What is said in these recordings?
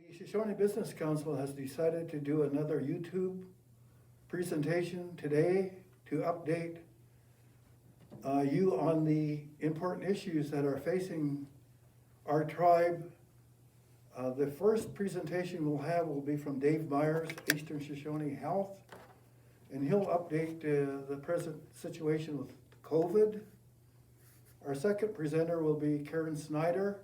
The Shoshone Business Council has decided to do another YouTube presentation today to update you on the important issues that are facing our tribe. The first presentation we'll have will be from Dave Myers, Eastern Shoshone Health, and he'll update the present situation with COVID. Our second presenter will be Karen Snyder.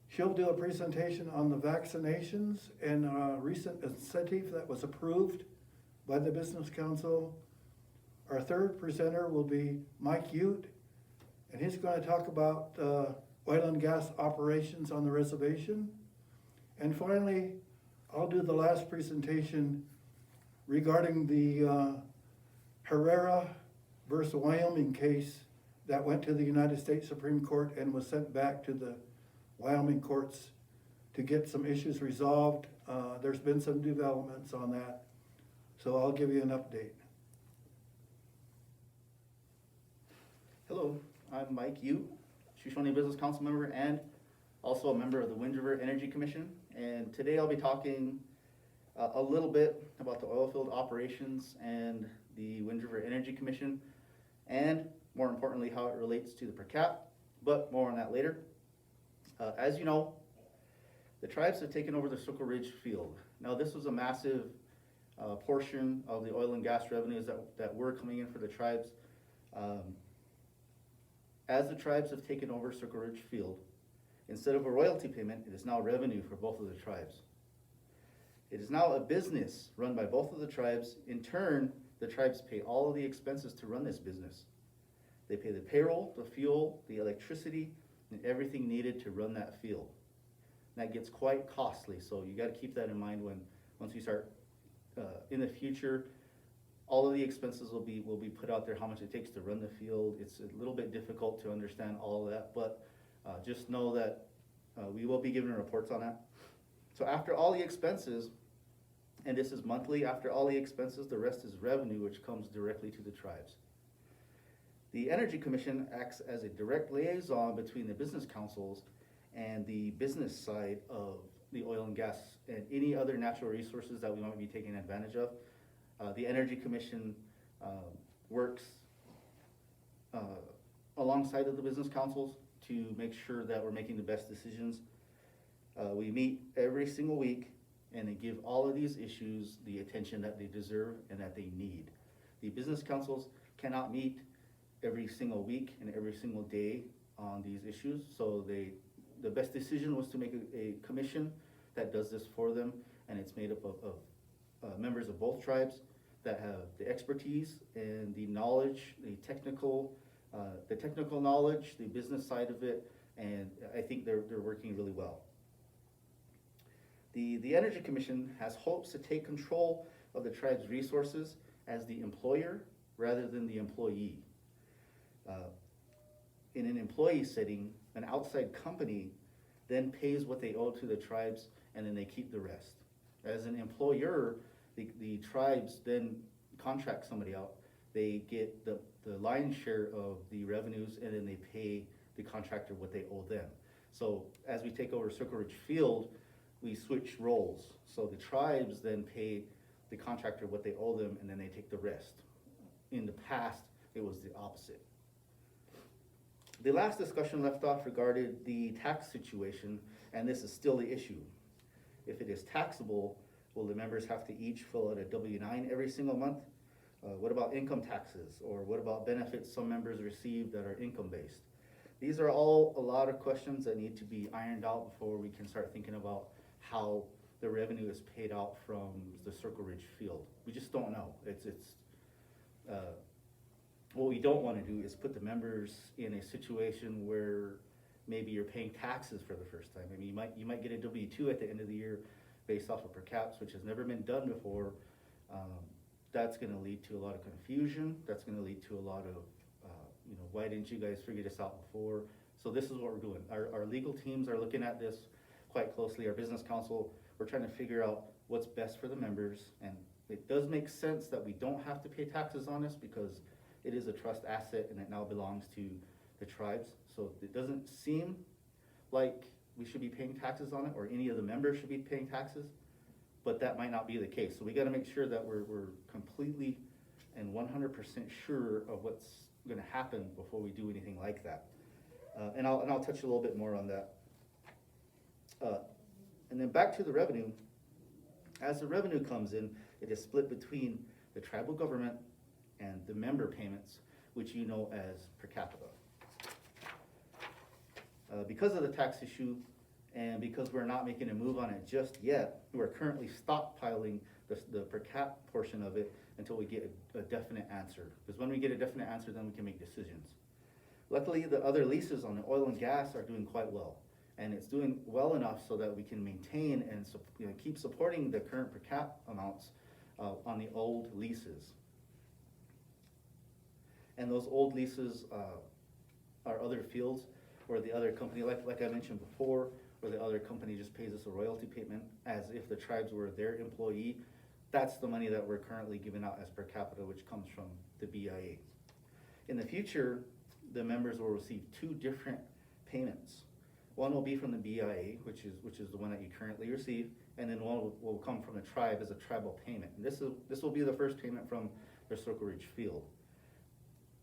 She'll do a presentation on the vaccinations and a recent incentive that was approved by the Business Council. Our third presenter will be Mike Ute, and he's going to talk about oil and gas operations on the reservation. And finally, I'll do the last presentation regarding the Herrera versus Wyoming case that went to the United States Supreme Court and was sent back to the Wyoming courts to get some issues resolved. There's been some developments on that, so I'll give you an update. Hello, I'm Mike Ute, Shoshone Business Council member and also a member of the Wind River Energy Commission. And today I'll be talking a little bit about the oil field operations and the Wind River Energy Commission, and more importantly, how it relates to the per cap, but more on that later. As you know, the tribes have taken over the Circle Ridge field. Now this was a massive portion of the oil and gas revenues that were coming in for the tribes. As the tribes have taken over Circle Ridge field, instead of a royalty payment, it is now revenue for both of the tribes. It is now a business run by both of the tribes. In turn, the tribes pay all of the expenses to run this business. They pay the payroll, the fuel, the electricity, and everything needed to run that field. And that gets quite costly, so you got to keep that in mind once you start in the future. All of the expenses will be put out there, how much it takes to run the field. It's a little bit difficult to understand all of that, but just know that we will be giving reports on that. So after all the expenses, and this is monthly, after all the expenses, the rest is revenue, which comes directly to the tribes. The Energy Commission acts as a direct liaison between the business councils and the business side of the oil and gas and any other natural resources that we might be taking advantage of. The Energy Commission works alongside of the business councils to make sure that we're making the best decisions. We meet every single week and they give all of these issues the attention that they deserve and that they need. The business councils cannot meet every single week and every single day on these issues, so the best decision was to make a commission that does this for them, and it's made up of members of both tribes that have the expertise and the knowledge, the technical knowledge, the business side of it, and I think they're working really well. The Energy Commission has hopes to take control of the tribe's resources as the employer rather than the employee. In an employee setting, an outside company then pays what they owe to the tribes and then they keep the rest. As an employer, the tribes then contract somebody out. They get the lion's share of the revenues and then they pay the contractor what they owe them. So as we take over Circle Ridge Field, we switch roles. So the tribes then pay the contractor what they owe them and then they take the rest. In the past, it was the opposite. The last discussion left off regarded the tax situation, and this is still the issue. If it is taxable, will the members have to each fill out a W-9 every single month? What about income taxes? Or what about benefits some members receive that are income-based? These are all a lot of questions that need to be ironed out before we can start thinking about how the revenue is paid out from the Circle Ridge field. We just don't know. What we don't want to do is put the members in a situation where maybe you're paying taxes for the first time. I mean, you might get a W-2 at the end of the year based off of per caps, which has never been done before. That's going to lead to a lot of confusion. That's going to lead to a lot of, why didn't you guys figure this out before? So this is what we're doing. Our legal teams are looking at this quite closely. Our business council, we're trying to figure out what's best for the members. And it does make sense that we don't have to pay taxes on this because it is a trust asset and it now belongs to the tribes. So it doesn't seem like we should be paying taxes on it, or any of the members should be paying taxes, but that might not be the case. So we gotta make sure that we're completely and 100% sure of what's gonna happen before we do anything like that. And I'll touch a little bit more on that. And then back to the revenue. As the revenue comes in, it is split between the tribal government and the member payments, which you know as per capita. Because of the tax issue, and because we're not making a move on it just yet, we're currently stockpiling the per cap portion of it until we get a definite answer. Because when we get a definite answer, then we can make decisions. Luckily, the other leases on the oil and gas are doing quite well. And it's doing well enough so that we can maintain and keep supporting the current per cap amounts on the old leases. And those old leases are other fields where the other company, like I mentioned before, where the other company just pays us a royalty payment as if the tribes were their employee. That's the money that we're currently giving out as per capita, which comes from the BIA. In the future, the members will receive two different payments. One will be from the BIA, which is the one that you currently receive, and then one will come from the tribe as a tribal payment. And this will be the first payment from the Circle Ridge field.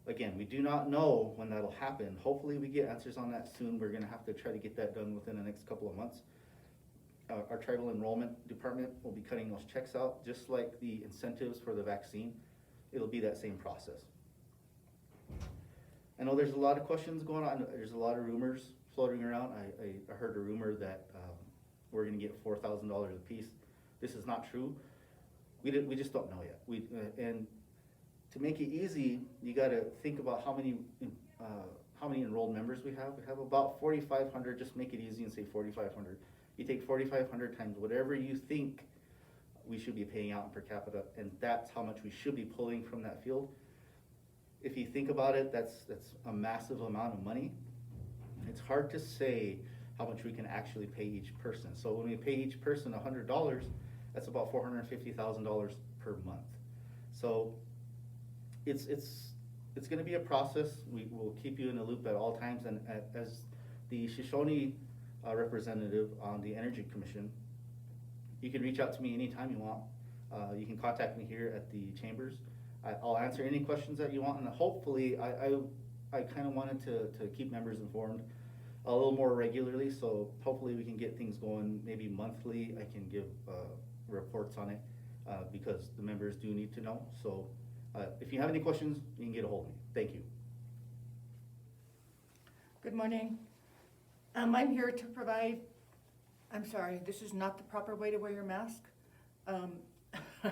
Again, we do not know when that'll happen. Hopefully we get answers on that soon. We're gonna have to try to get that done within the next couple of months. Our tribal enrollment department will be cutting those checks out, just like the incentives for the vaccine. It'll be that same process. I know there's a lot of questions going on. There's a lot of rumors floating around. I heard a rumor that we're gonna get $4,000 a piece. This is not true. We just don't know yet. And to make it easy, you gotta think about how many enrolled members we have. We have about 4,500, just make it easy and say 4,500. You take 4,500 times whatever you think we should be paying out per capita, and that's how much we should be pulling from that field. If you think about it, that's a massive amount of money. It's hard to say how much we can actually pay each person. So when we pay each person $100, that's about $450,000 per month. So it's gonna be a process. We will keep you in the loop at all times, and as the Shoshone representative on the Energy Commission, you can reach out to me anytime you want. You can contact me here at the chambers. I'll answer any questions that you want, and hopefully I kind of wanted to keep members informed a little more regularly, so hopefully we can get things going maybe monthly. I can give reports on it because the members do need to know. So if you have any questions, you can get a hold of me. Thank you. Good morning. I'm here to provide, I'm sorry, this is not the proper way to wear your mask.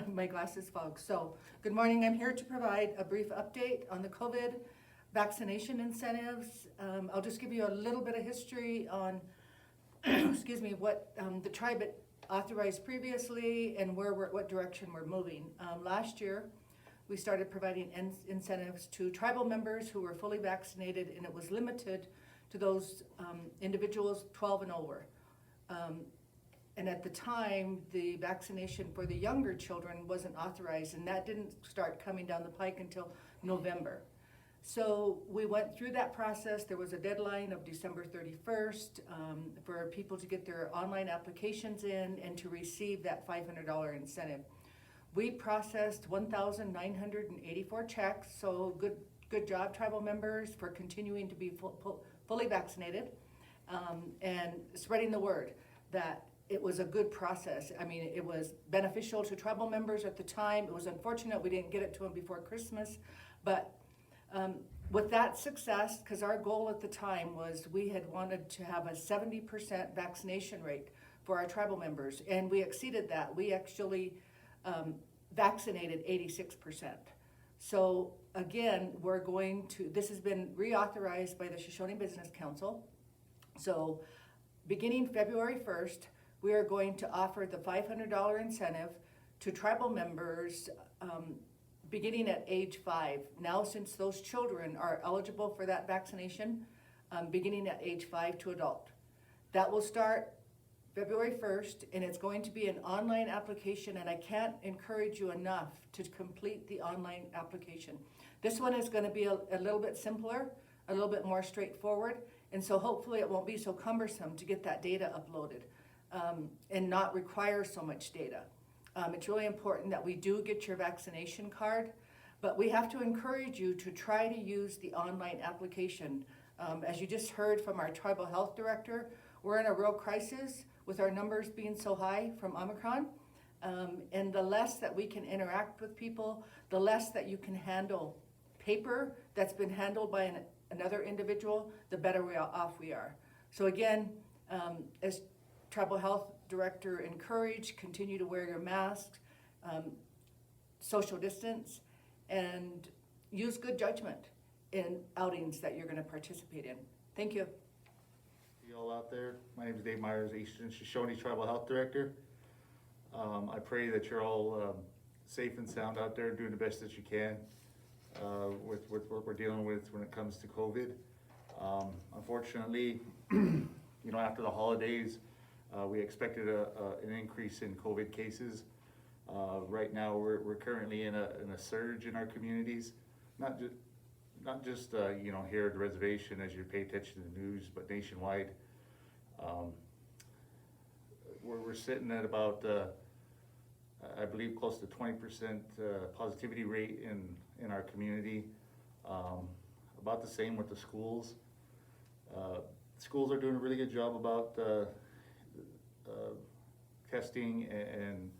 My glasses fog. So, good morning. I'm here to provide a brief update on the COVID vaccination incentives. I'll just give you a little bit of history on, excuse me, what the tribe had authorized previously and what direction we're moving. Last year, we started providing incentives to tribal members who were fully vaccinated, and it was limited to those individuals 12 and over. And at the time, the vaccination for the younger children wasn't authorized, and that didn't start coming down the pike until November. So we went through that process. There was a deadline of December 31st for people to get their online applications in and to receive that $500 incentive. We processed 1,984 checks, so good job, tribal members, for continuing to be fully vaccinated and spreading the word that it was a good process. I mean, it was beneficial to tribal members at the time. It was unfortunate we didn't get it to them before Christmas, but with that success, because our goal at the time was we had wanted to have a 70% vaccination rate for our tribal members, and we exceeded that. We actually vaccinated 86%. So again, this has been reauthorized by the Shoshone Business Council. So beginning February 1st, we are going to offer the $500 incentive to tribal members beginning at age 5. Now, since those children are eligible for that vaccination, beginning at age 5 to adult. That will start February 1st, and it's going to be an online application, and I can't encourage you enough to complete the online application. This one is going to be a little bit simpler, a little bit more straightforward, And so hopefully it won't be so cumbersome to get that data uploaded and not require so much data. It's really important that we do get your vaccination card, but we have to encourage you to try to use the online application. As you just heard from our tribal health director, we're in a real crisis with our numbers being so high from Omicron. And the less that we can interact with people, the less that you can handle paper that's been handled by another individual, the better off we are. So again, as tribal health director encouraged, continue to wear your mask, social distance, and use good judgment in outings that you're gonna participate in. Thank you. You all out there, my name is Dave Myers, Eastern Shoshone Tribal Health Director. I pray that you're all safe and sound out there, doing the best that you can with what we're dealing with when it comes to COVID. Unfortunately, after the holidays, we expected an increase in COVID cases. Right now, we're currently in a surge in our communities, not just here at the reservation as you pay attention to the news, but nationwide. We're sitting at about, I believe, close to 20% positivity rate in our community. About the same with the schools. Schools are doing a really good job about testing and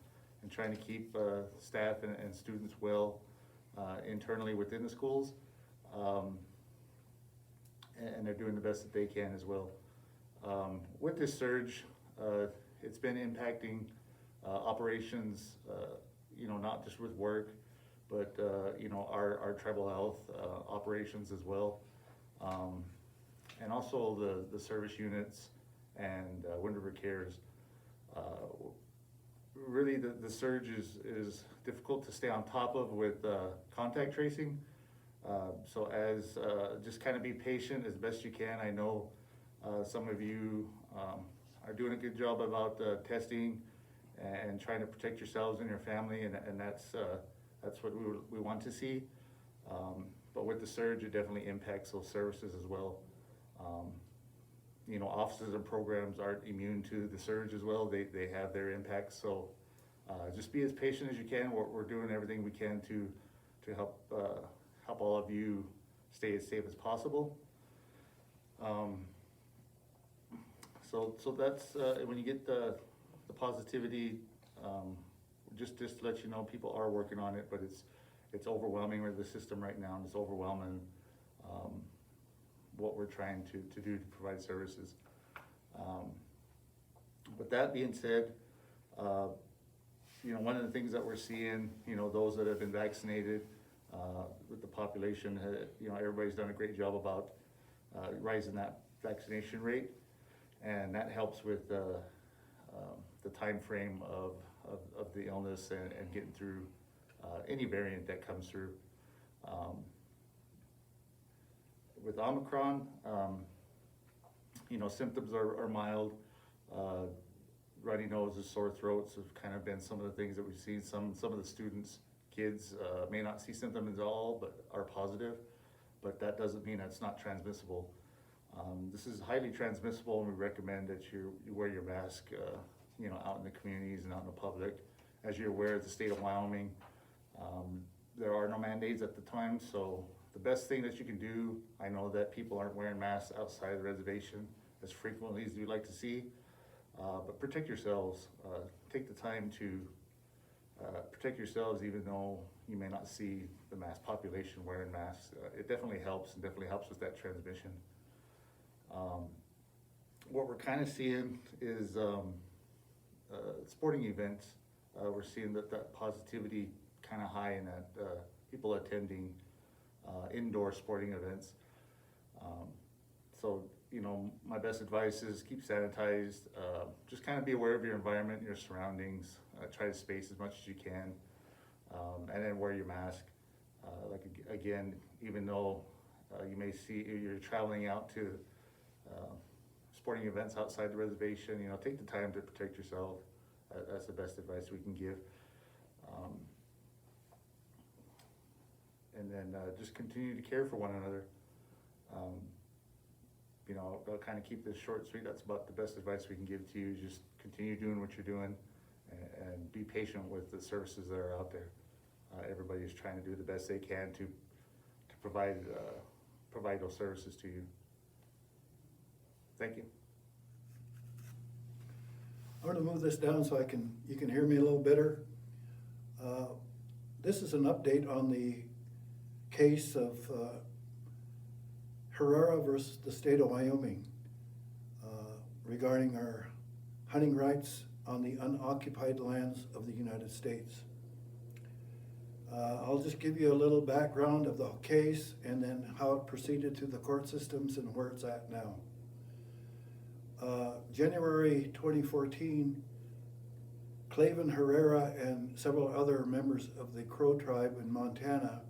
trying to keep staff and students well internally within the schools. And they're doing the best that they can as well. With this surge, it's been impacting operations, not just with work, but our tribal health operations as well. And also the service units and Wind River Cares. Really the surge is difficult to stay on top of with contact tracing. So just kind of be patient as best you can. I know some of you are doing a good job about testing and trying to protect yourselves and your family, and that's what we want to see. But with the surge, it definitely impacts those services as well. Offices and programs aren't immune to the surge as well. They have their impacts. So just be as patient as you can. We're doing everything we can to help all of you stay as safe as possible. So that's when you get the positivity, just to let you know, people are working on it, but it's overwhelming with the system right now, and it's overwhelming what we're trying to do to provide services. With that being said, one of the things that we're seeing, those that have been vaccinated with the population, everybody's done a great job about rising that vaccination rate, and that helps with the time frame of the illness and getting through any variant that comes through. With Omicron, symptoms are mild. Runny noses, sore throats have kind of been some of the things that we've seen. Some of the students, kids may not see symptoms at all, but are positive. But that doesn't mean it's not transmissible. This is highly transmissible, and we recommend that you wear your mask, out in the communities and out in the public. As you're aware, the state of Wyoming, there are no mandates at the time, so the best thing that you can do, I know that people aren't wearing masks outside the reservation as frequently as you'd like to see, but protect yourselves. Take the time to protect yourselves, even though you may not see the mass population wearing masks. It definitely helps, and definitely helps with that transmission. What we're kind of seeing is sporting events. We're seeing that positivity kind of high in that people attending indoor sporting events. So my best advice is keep sanitized. Just kind of be aware of your environment, your surroundings. Try to space as much as you can, and then wear your mask. Again, even though you may see you're traveling out to sporting events outside the reservation, take the time to protect yourself. That's the best advice we can give. And then just continue to care for one another. you know, I'll kind of keep this short and sweet. That's about the best advice we can give to you, is just continue doing what you're doing and be patient with the services that are out there. Everybody's trying to do the best they can to provide those services to you. Thank you. I'm gonna move this down so you can hear me a little better. This is an update on the case of Herrera versus the state of Wyoming regarding our hunting rights on the unoccupied lands of the United States. I'll just give you a little background of the case and then how it proceeded through the court systems and where it's at now. January 2014, Clavin Herrera and several other members of the Crow tribe in Montana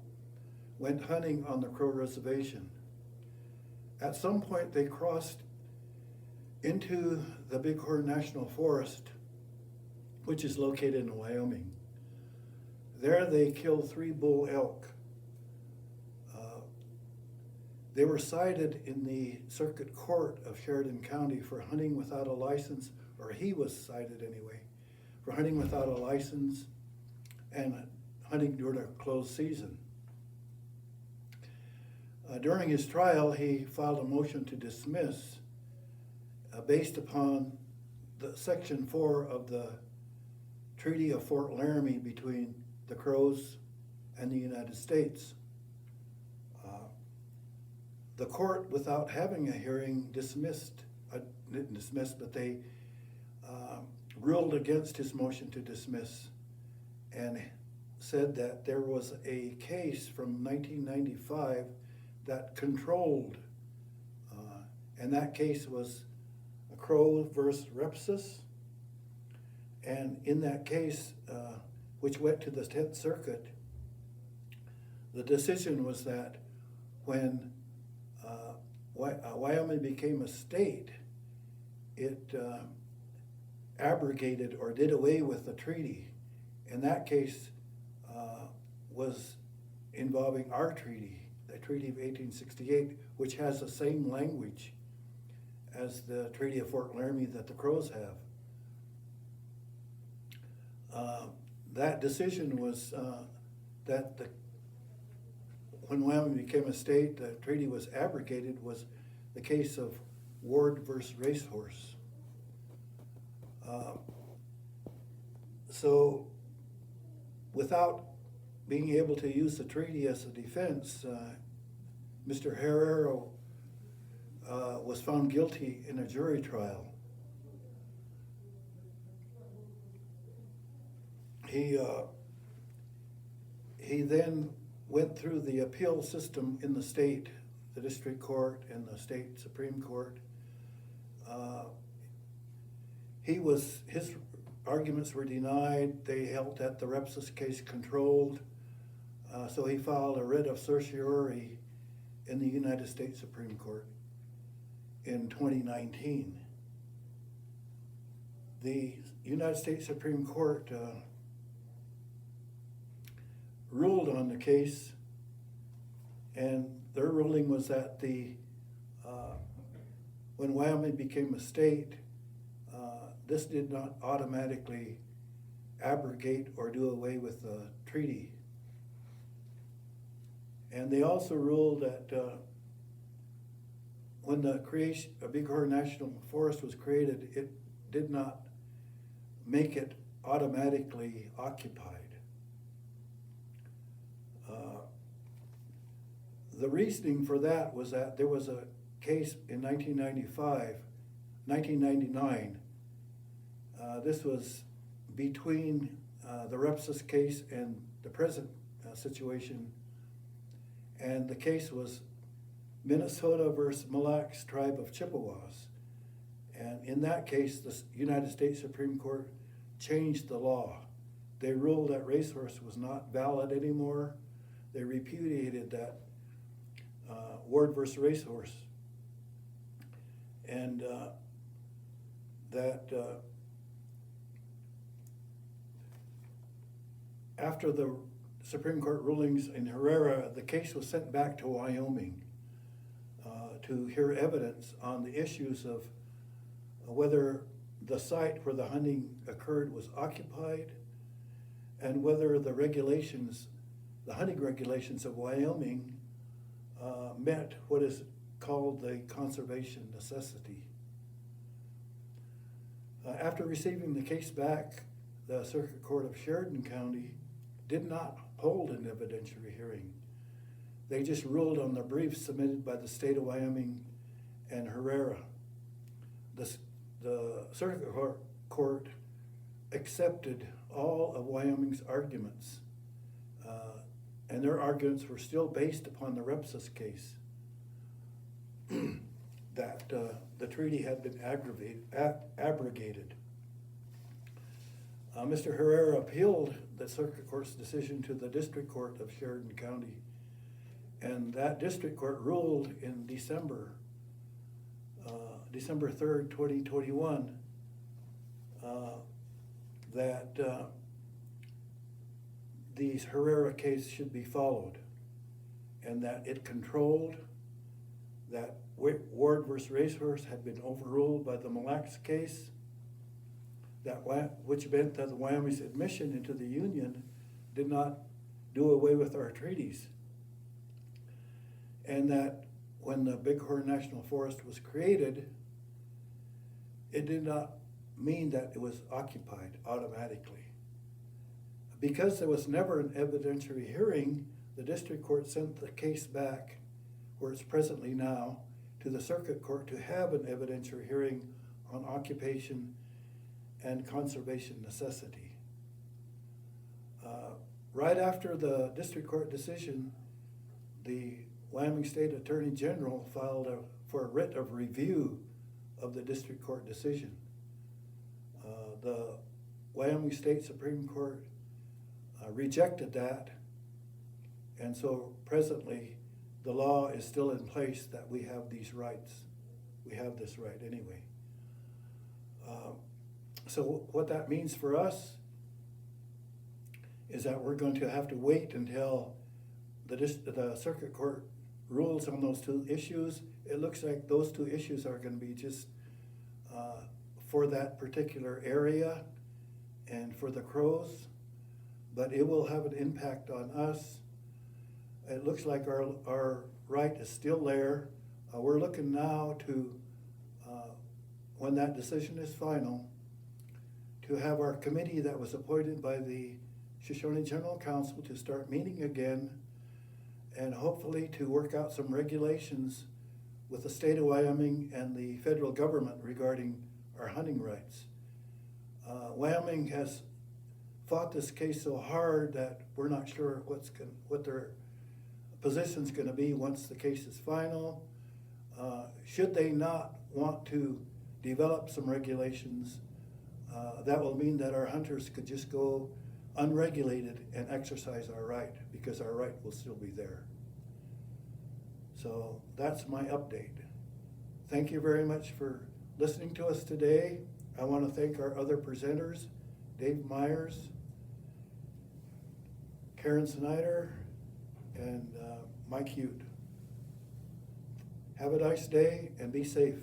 went hunting on the Crow reservation. At some point, they crossed into the Bighorn National Forest, which is located in Wyoming. There they killed 3 bull elk. They were cited in the Circuit Court of Sheridan County for hunting without a license, or he was cited anyway, for hunting without a license and hunting during a closed season. During his trial, he filed a motion to dismiss based upon the Section 4 of the Treaty of Fort Laramie between the Crows and the United States. The court, without having a hearing, didn't dismiss, but they ruled against his motion to dismiss and said that there was a case from 1995 that controlled, and that case was Crow versus Repsis. And in that case, which went to the 10th Circuit, the decision was that when Wyoming became a state, it abrogated or did away with the treaty. And that case was involving our treaty, the Treaty of 1868, which has the same language as the Treaty of Fort Laramie that the Crows have. That decision was that when Wyoming became a state, the treaty was abrogated, was the case of Ward versus Racehorse. So without being able to use the treaty as a defense, Mr. Herrera was found guilty in a jury trial. He then went through the appeal system in the state, the district court and the state Supreme Court. His arguments were denied. They held that the Repsis case controlled. So he filed a writ of certiorari in the United States Supreme Court in 2019. The United States Supreme Court ruled on the case, and their ruling was that when Wyoming became a state, this did not automatically abrogate or do away with the treaty. And they also ruled that when the creation of Bighorn National Forest was created, it did not make it automatically occupied. The reasoning for that was that there was a case in 1999. This was between the Repsis case and the present situation, and the case was Minnesota versus Mille Lacs tribe of Chippewas. And in that case, the United States Supreme Court changed the law. They ruled that racehorse was not valid anymore. They repudiated that Ward versus Racehorse. And after the Supreme Court rulings in Herrera, the case was sent back to Wyoming to hear evidence on the issues of whether the site where the hunting occurred was occupied, and whether the regulations, the hunting regulations of Wyoming, met what is called the conservation necessity. After receiving the case back, the Circuit Court of Sheridan County did not hold an evidentiary hearing. They just ruled on the briefs submitted by the state of Wyoming and Herrera. The Circuit Court accepted all of Wyoming's arguments, and their arguments were still based upon the Repsis case, that the treaty had been abrogated. Mr. Herrera appealed the Circuit Court's decision to the District Court of Sheridan County, and that District Court ruled in December 3rd, 2021, that the Herrera case should be followed, and that it controlled that Ward versus Racehorse had been overruled by the Mille Lacs case, which meant that Wyoming's admission into the Union did not do away with our treaties. And that when the Bighorn National Forest was created, it did not mean that it was occupied automatically. Because there was never an evidentiary hearing, the District Court sent the case back, where it's presently now, to the Circuit Court to have an evidentiary hearing on occupation and conservation necessity. Right after the District Court decision, the Wyoming State Attorney General filed for a writ of review of the District Court decision. The Wyoming State Supreme Court rejected that, and so presently the law is still in place that we have these rights. We have this right anyway. So what that means for us is that we're going to have to wait until the Circuit Court rules on those two issues. It looks like those two issues are going to be just for that particular area and for the crows, but it will have an impact on us. It looks like our right is still there. We're looking now to, when that decision is final, to have our committee that was appointed by the Shoshone General Council to start meeting again, and hopefully to work out some regulations with the state of Wyoming and the federal government regarding our hunting rights. Wyoming has fought this case so hard that we're not sure what their position's gonna be once the case is final. Should they not want to develop some regulations, that will mean that our hunters could just go unregulated and exercise our right, because our right will still be there. So that's my update. Thank you very much for listening to us today. I want to thank our other presenters, Dave Myers, Karen Snyder, and Mike Hute. Have a nice day and be safe.